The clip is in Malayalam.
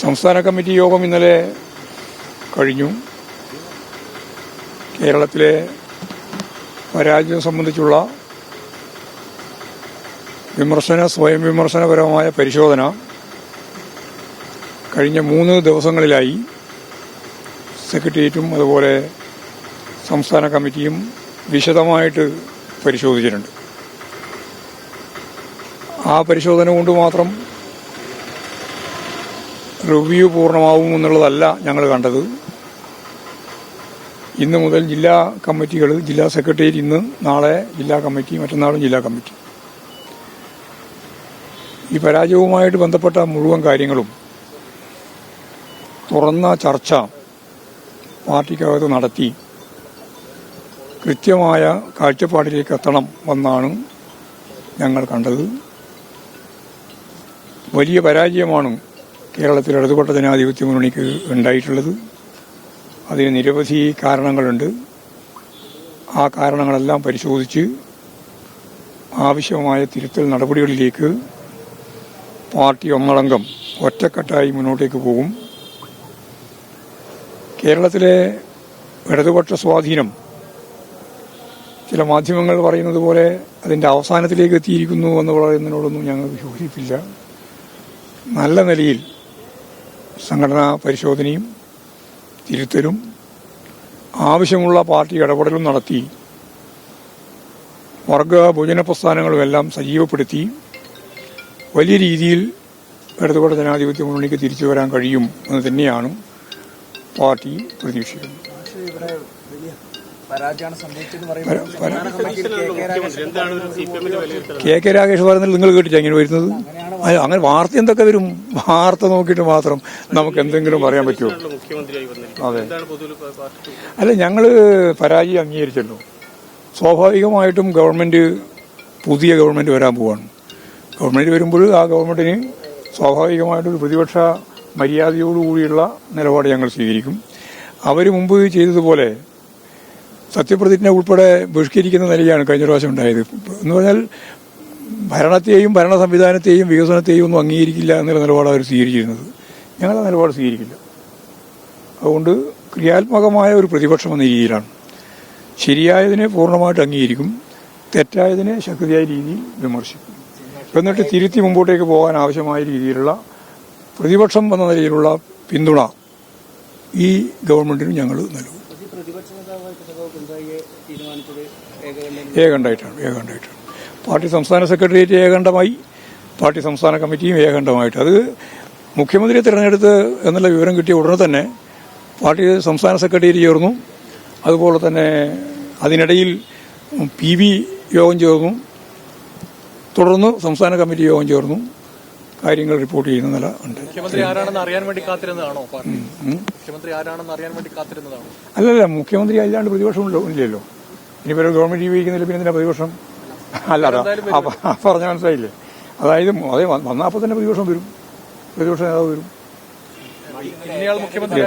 സംസ്ഥാന കമ്മിറ്റി യോഗം ഇന്നലെ കഴിഞ്ഞു. കേരളത്തിലെ പരാജയം സംബന്ധിച്ചുള്ള സ്വയം വിമർശനപരമായ പരിശോധന കഴിഞ്ഞ 3 ദിവസങ്ങളിലായി സെക്രട്ടേറിയറ്റും അതുപോലെ സംസ്ഥാന കമ്മിറ്റിയും വിശദമായിട്ട് പരിശോധിച്ചിട്ടുണ്ട്. ആ പരിശോധന കൊണ്ട് മാത്രം റിവ്യൂ പൂർണ്ണമാവും എന്നുള്ളതല്ല ഞങ്ങൾ കണ്ടത്. ഇന്ന് മുതൽ ജില്ലാ കമ്മിറ്റികൾ, ജില്ലാ സെക്രട്ടേറിയറ്റ് ഇന്ന്, നാളെ ജില്ലാ കമ്മിറ്റി, മറ്റന്നാളും ജില്ലാ കമ്മിറ്റി, ഈ പരാജയവുമായിട്ട് ബന്ധപ്പെട്ട മുഴുവൻ കാര്യങ്ങളും തുറന്ന ചർച്ച പാർട്ടിക്കകത്ത് നടത്തി കൃത്യമായ കാഴ്ചപ്പാടിലേക്ക് എത്തണം എന്നാണ് ഞങ്ങൾ കണ്ടത്. വലിയ പരാജയമാണ് കേരളത്തിൽ ഇടതുപക്ഷ ജനാധിപത്യ മുന്നണിക്ക് ഉണ്ടായിട്ടുള്ളത്. അതിന് നിരവധി കാരണങ്ങളുണ്ട്. ആ കാരണങ്ങളെല്ലാം പരിശോധിച്ച് ആവശ്യമായ തിരുത്തൽ നടപടികളിലേക്ക് പാർട്ടി ഒന്നടങ്കം ഒറ്റക്കെട്ടായി മുന്നോട്ടേക്ക് പോകും. കേരളത്തിലെ ഇടതുപക്ഷ സ്വാധീനം ചില മാധ്യമങ്ങൾ പറയുന്നത് പോലെ അതിന്റെ അവസാനത്തിലേക്ക് എത്തിയിരിക്കുന്നു എന്ന് പറയുന്നതിനോടൊന്നും ഞങ്ങൾ യോജിപ്പില്ല. നല്ല നിലയിൽ സംഘടനാ പരിശോധനയും തിരുത്തലും ആവശ്യമുള്ള പാർട്ടി ഇടപെടലും നടത്തി വർഗ ഭോജന പ്രസ്ഥാനങ്ങളുമെല്ലാം സജീവപ്പെടുത്തി വലിയ രീതിയിൽ ഇടതുപക്ഷ ജനാധിപത്യ മുന്നണിക്ക് തിരിച്ചു വരാൻ കഴിയും എന്ന് തന്നെയാണ് പാർട്ടി പ്രതീക്ഷിക്കുന്നത്. കെ രാഗേഷ് പറയുന്നത് നിങ്ങൾ കേട്ടിട്ട് എങ്ങനെ വരുന്നത്? അങ്ങനെ വാർത്ത എന്തൊക്കെ വരും? വാർത്ത നോക്കിയിട്ട് മാത്രം നമുക്ക് എന്തെങ്കിലും പറയാൻ പറ്റുമോ? അതെ, അല്ല, ഞങ്ങള് പരാജയം അംഗീകരിച്ചല്ലോ. സ്വാഭാവികമായിട്ടും പുതിയ ഗവൺമെന്റ് വരാൻ പോവാണ്. ഗവൺമെന്റ് വരുമ്പോൾ ആ ഗവൺമെന്റിന് സ്വാഭാവികമായിട്ടൊരു പ്രതിപക്ഷ മര്യാദയോടുകൂടിയുള്ള നിലപാട് ഞങ്ങൾ സ്വീകരിക്കും. അവർ മുമ്പ് ചെയ്തതുപോലെ സത്യപ്രതിജ്ഞ ഉൾപ്പെടെ ബഹിഷ്കരിക്കുന്ന നിലയാണ് കഴിഞ്ഞ പ്രാവശ്യം ഉണ്ടായത്. എന്ന് പറഞ്ഞാൽ ഭരണത്തെയും ഭരണ സംവിധാനത്തെയും വികസനത്തെയും ഒന്നും അംഗീകരിക്കില്ല എന്നുള്ള നിലപാട് അവർ സ്വീകരിച്ചിരുന്നത്. ഞങ്ങൾ ആ നിലപാട് സ്വീകരിക്കില്ല. അതുകൊണ്ട് ക്രിയാത്മകമായ ഒരു പ്രതിപക്ഷം എന്ന രീതിയിലാണ്. ശരിയായതിനെ പൂർണ്ണമായിട്ട് അംഗീകരിക്കും, തെറ്റായതിനെ ശക്തിയായ രീതിയിൽ വിമർശിക്കും. എന്നിട്ട് തിരുത്തി മുമ്പോട്ടേക്ക് പോകാൻ ആവശ്യമായ രീതിയിലുള്ള പ്രതിപക്ഷം എന്ന നിലയിലുള്ള പിന്തുണ ഈ ഗവൺമെന്റിന് ഞങ്ങൾ നൽകും. ഏകണ്ഠമായിട്ടാണ്. പാർട്ടി സംസ്ഥാന സെക്രട്ടേറിയറ്റ് ഏകണ്ഠമായി, പാർട്ടി സംസ്ഥാന കമ്മിറ്റിയും ഏകണ്ഠമായിട്ട്. അത് മുഖ്യമന്ത്രിയെ തിരഞ്ഞെടുത്ത് എന്നുള്ള വിവരം കിട്ടിയ ഉടനെ തന്നെ പാർട്ടി സംസ്ഥാന സെക്രട്ടേറിയറ്റ് ചേർന്നു. അതുപോലെ തന്നെ അതിനിടയിൽ PB യോഗം ചേർന്നു. തുടർന്ന് സംസ്ഥാന കമ്മിറ്റി യോഗം ചേർന്നു. കാര്യങ്ങൾ റിപ്പോർട്ട് ചെയ്യുന്ന നില ഉണ്ട്. മുഖ്യമന്ത്രി ആരാണെന്ന് അറിയാൻ വേണ്ടി കാത്തിരുന്നതാണോ? മുഖ്യമന്ത്രി ആരാണെന്ന് അറിയാൻ വേണ്ടി കാത്തിരുന്നതാണോ? അല്ലല്ല, മുഖ്യമന്ത്രി അല്ലാണ്ട് പ്രതിപക്ഷം ഇല്ലല്ലോ. ഇനിയിപ്പോൾ ഗവൺമെന്റ് ജീവിക്കുന്നില്ല, പിന്നെ എന്തിനാ പ്രതിപക്ഷം? അല്ലാതെ പറഞ്ഞ മനസ്സിലായില്ലേ? അതായത് അതേ വന്നപ്പോൾ തന്നെ പ്രതിപക്ഷം വരും, പ്രതിപക്ഷ നേതാവ് വരും. മുഖ്യമന്ത്രി